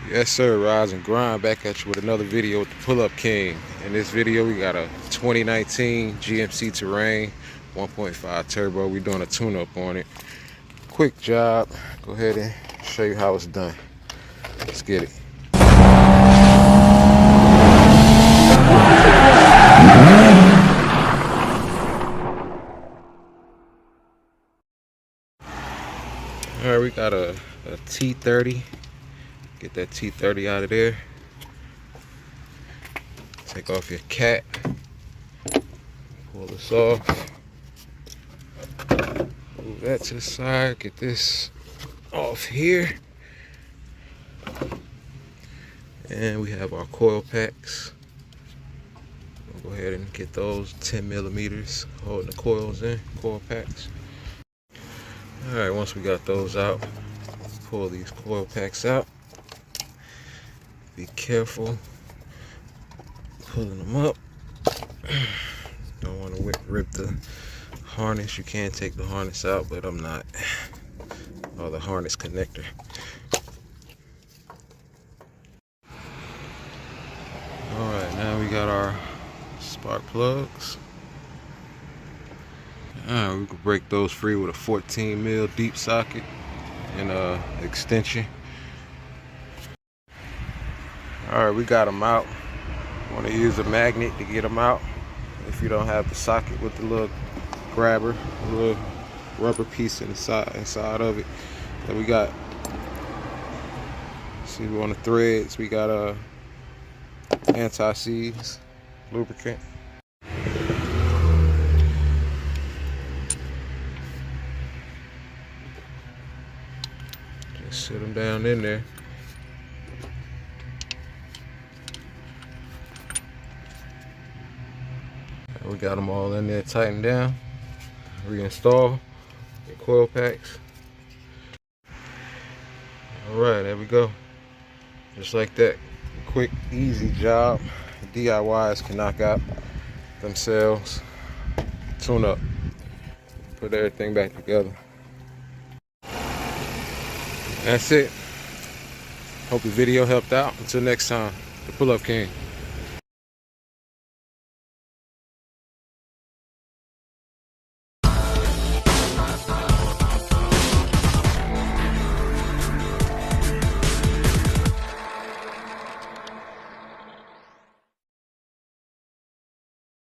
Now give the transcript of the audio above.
Yes sir, Rise and Grind back at you with another video with the Pull-Up King. In this video we got a 2019 GMC Terrain 1.5 turbo. We're doing a tune-up on it. Quick job. Go ahead and show you how it's done. Let's get it. Alright, we got a T30. Get that T30 out of there. Take off your cap. Pull this off. Move that to the side. Get this off here. And we have our coil packs. We'll go ahead and get those 10 millimeters holding the coils in, coil packs. Alright, once we got those out, pull these coil packs out. Be careful pulling them up. Don't want to rip the harness. You can take the harness out, but I'm not. Or the harness connector. Alright, now we got our spark plugs. Alright, we can break those free with a 14 mil deep socket and extension. Alright, we got them out. Want to use a magnet to get them out if you don't have the socket with the little grabber, the little rubber piece inside of it. Then we got, see, on the threads we got anti-seize lubricant. Just sit them down in there. We got them all in there, tightened down. Reinstall your coil packs. Alright, there we go. Just like that. Quick, easy job. DIYs can knock out themselves. Tune up. Put everything back together. That's it. Hope the video helped out. Until next time, the Pull-Up King.